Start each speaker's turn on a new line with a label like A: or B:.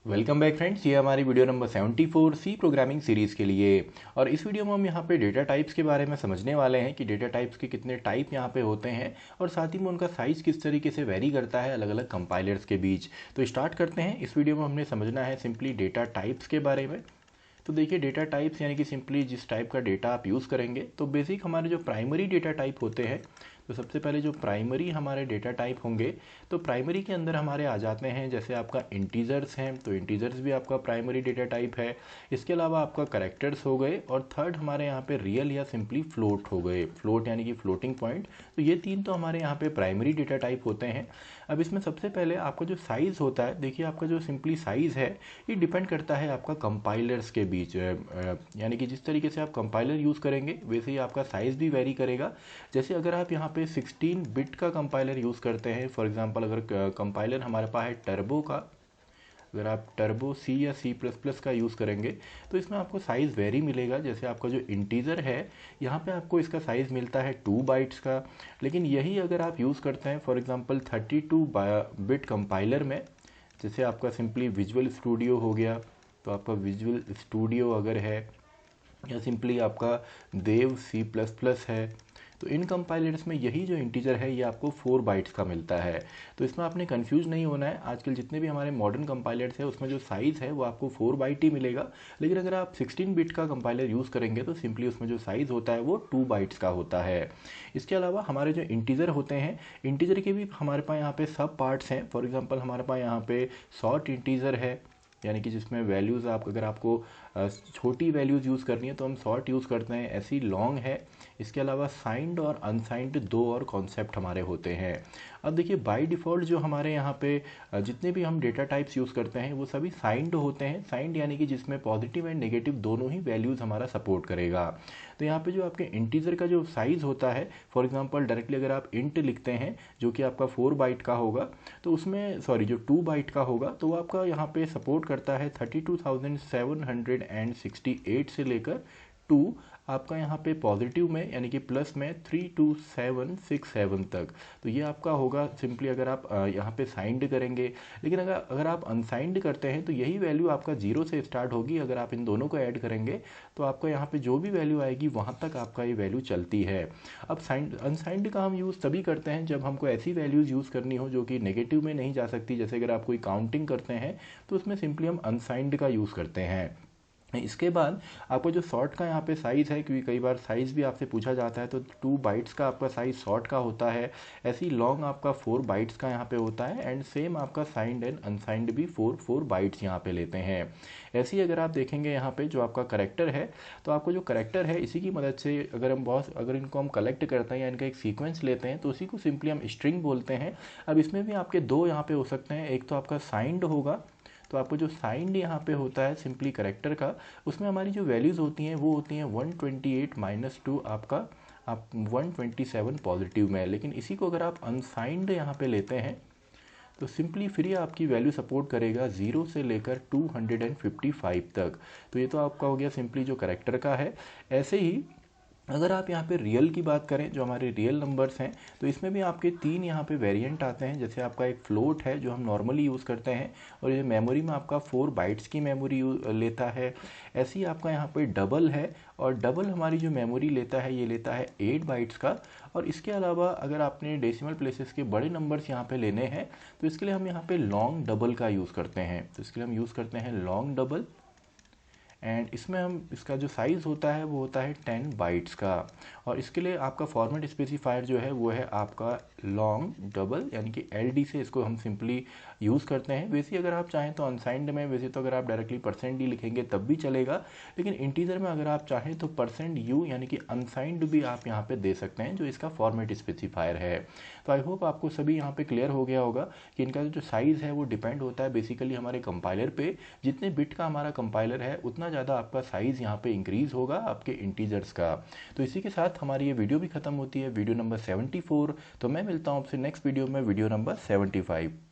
A: Welcome back friends, ये हमारी video number 74 C programming series के लिए। और इस वीडियो में हम यहाँ पे डेटा टाइप्स के बारे में समझने वाले हैं कि डेटा टाइप्स के कितने टाइप यहाँ पे होते हैं और साथ ही में उनका साइज़ किस तरीके से वेरी करता है अलग अलग कंपाइलर्स के बीच। तो स्टार्ट करते हैं। इस वीडियो में हमने समझना है सिंपली डेटा टाइप्स के बारे में। तो देखिए, डेटा टाइप्स यानी कि सिंपली जिस टाइप का डेटा आप यूज़ करेंगे। तो बेसिक हमारे जो प्राइमरी डेटा टाइप होते हैं, तो सबसे पहले जो प्राइमरी हमारे डेटा टाइप होंगे, तो प्राइमरी के अंदर हमारे आ जाते हैं जैसे आपका इंटीजर्स हैं, तो इंटीजर्स भी आपका प्राइमरी डेटा टाइप है। इसके अलावा आपका करेक्टर्स हो गए और थर्ड हमारे यहाँ पे रियल या सिंपली फ्लोट हो गए, फ्लोट यानी कि फ्लोटिंग पॉइंट। तो ये तीन तो हमारे यहाँ पे प्राइमरी डेटा टाइप होते हैं। अब इसमें सबसे पहले आपका जो साइज़ होता है, देखिए आपका जो सिंपली साइज़ है ये डिपेंड करता है आपका कंपाइलर्स के बीच, यानी कि जिस तरीके से आप कंपाइलर यूज़ करेंगे वैसे ही आपका साइज़ भी वेरी करेगा। जैसे अगर आप यहाँ पे 16 बिट का कंपाइलर यूज़ करते हैं, फॉर एग्जांपल अगर कंपाइलर हमारे पास है टर्बो का, अगर आप टर्बो सी या सी प्लस प्लस का यूज़ करेंगे तो इसमें आपको साइज़ वेरी मिलेगा। जैसे आपका जो इंटीजर है यहाँ पे आपको इसका साइज़ मिलता है 2 बाइट्स का। लेकिन यही अगर आप यूज़ करते हैं फॉर एग्जांपल 32 बिट कंपाइलर में, जैसे आपका सिंपली विजुअल स्टूडियो हो गया, तो आपका विजुअल स्टूडियो अगर है या सिंपली आपका देव सी प्लस प्लस है, तो इन कंपाइलर्स में यही जो इंटीजर है ये आपको 4 बाइट्स का मिलता है। तो इसमें आपने कंफ्यूज नहीं होना है। आजकल जितने भी हमारे मॉडर्न कंपाइलर्स है उसमें जो साइज़ है वो आपको 4 बाइट ही मिलेगा। लेकिन अगर आप 16 बिट का कंपाइलर यूज़ करेंगे तो सिंपली उसमें जो साइज़ होता है वो 2 बाइट्स का होता है। इसके अलावा हमारे जो इंटीजर होते हैं, इंटीजर के भी हमारे पास यहाँ पे सब पार्ट्स हैं। फॉर एग्जाम्पल हमारे पास यहाँ पे शॉर्ट इंटीजर है, यानी कि जिसमें वैल्यूज़ आप अगर आपको छोटी वैल्यूज़ यूज़ करनी है तो हम शॉर्ट यूज़ करते हैं, ऐसी लॉन्ग है। इसके अलावा साइंड और अनसाइंड दो और कॉन्सेप्ट हमारे होते हैं। अब देखिए, बाय डिफ़ॉल्ट जो हमारे यहाँ पे जितने भी हम डेटा टाइप्स यूज़ करते हैं वो सभी साइंड होते हैं। साइंड यानी कि जिसमें पॉजिटिव एंड नेगेटिव दोनों ही वैल्यूज़ हमारा सपोर्ट करेगा। तो यहाँ पे जो आपके इंटीजर का जो साइज़ होता है, फॉर एग्जांपल डायरेक्टली अगर आप इंट लिखते हैं जो कि आपका 4 बाइट का होगा, तो उसमें सॉरी जो 2 बाइट का होगा तो वो आपका यहाँ पे सपोर्ट करता है 32,768 से लेकर 2 आपका यहाँ पे पॉजिटिव में यानी कि प्लस में 32767 तक। तो ये आपका होगा सिंपली अगर आप यहाँ पे साइंड करेंगे। लेकिन अगर आप अनसाइंड करते हैं तो यही वैल्यू आपका 0 से स्टार्ट होगी। अगर आप इन दोनों को ऐड करेंगे तो आपका यहाँ पे जो भी वैल्यू आएगी वहाँ तक आपका ये वैल्यू चलती है। अब साइंड अनसाइंड का हम यूज़ तभी करते हैं जब हमको ऐसी वैल्यूज़ यूज़ करनी हो जो कि नेगेटिव में नहीं जा सकती। जैसे अगर आप कोई काउंटिंग करते हैं तो उसमें सिंपली हम अनसाइंड का यूज़ करते हैं। इसके बाद आपको जो शॉर्ट का यहाँ पे साइज़ है, क्योंकि कई बार साइज़ भी आपसे पूछा जाता है, तो 2 बाइट्स का आपका साइज़ शॉर्ट का होता है। ऐसे ही लॉन्ग आपका 4 बाइट्स का यहाँ पे होता है एंड सेम आपका साइंड एंड अनसाइंड भी 4 बाइट्स यहाँ पे लेते हैं। ऐसे ही अगर आप देखेंगे यहाँ पे जो आपका करेक्टर है, तो आपको जो करेक्टर है इसी की मदद से अगर इनको हम कलेक्ट करते हैं या इनका एक सीक्वेंस लेते हैं तो उसी को सिंपली हम स्ट्रिंग बोलते हैं। अब इसमें भी आपके दो यहाँ पे हो सकते हैं, एक तो आपका साइंड होगा, तो आपको जो साइंड यहाँ पे होता है सिंपली करेक्टर का, उसमें हमारी जो वैल्यूज़ होती हैं वो होती हैं 128 माइनस 2 आपका आप 127 पॉजिटिव में। लेकिन इसी को अगर आप अनसाइंड यहाँ पे लेते हैं तो सिंपली फ्री आपकी वैल्यू सपोर्ट करेगा 0 से लेकर 255 तक। तो ये तो आपका हो गया सिंपली जो करेक्टर का है। ऐसे ही अगर आप यहाँ पे रियल की बात करें, जो हमारे रियल नंबर्स हैं, तो इसमें भी आपके 3 यहाँ पे वेरिएंट आते हैं। जैसे आपका एक फ्लोट है जो हम नॉर्मली यूज़ करते हैं और ये मेमोरी में आपका 4 बाइट्स की मेमोरी लेता है। ऐसे ही आपका यहाँ पे डबल है और डबल हमारी जो मेमोरी लेता है ये लेता है 8 बाइट्स का। और इसके अलावा अगर आपने डेसिमल प्लेसेस के बड़े नंबर्स यहाँ पे लेने हैं तो इसके लिए हम यहाँ पे लॉन्ग डबल का यूज़ करते हैं। तो इसके लिए हम यूज़ करते हैं लॉन्ग डबल एंड इसमें हम इसका जो साइज़ होता है वो होता है 10 बाइट्स का। और इसके लिए आपका फॉर्मेट स्पेसिफायर जो है वो है आपका लॉन्ग डबल, यानी कि LD से इसको हम सिंपली यूज़ करते हैं। वैसे अगर आप चाहें तो अनसाइंड में, वैसे तो अगर आप डायरेक्टली %d लिखेंगे तब भी चलेगा, लेकिन इंटीजर में अगर आप चाहें तो %u यानी कि अनसाइंड भी आप यहाँ पे दे सकते हैं, जो इसका फॉर्मेट स्पेसिफायर है। तो आई होप आपको सभी यहाँ पे क्लियर हो गया होगा कि इनका जो साइज़ है वो डिपेंड होता है बेसिकली हमारे कंपाइलर पे। जितने बिट का हमारा कंपाइलर है उतना ज़्यादा आपका साइज़ यहाँ पे इंक्रीज़ होगा आपके इंटीजर्स का। तो इसी के साथ हमारी ये वीडियो भी खत्म होती है, वीडियो नंबर 74। तो मैं मिलता हूँ आपसे नेक्स्ट वीडियो में, वीडियो नंबर 75।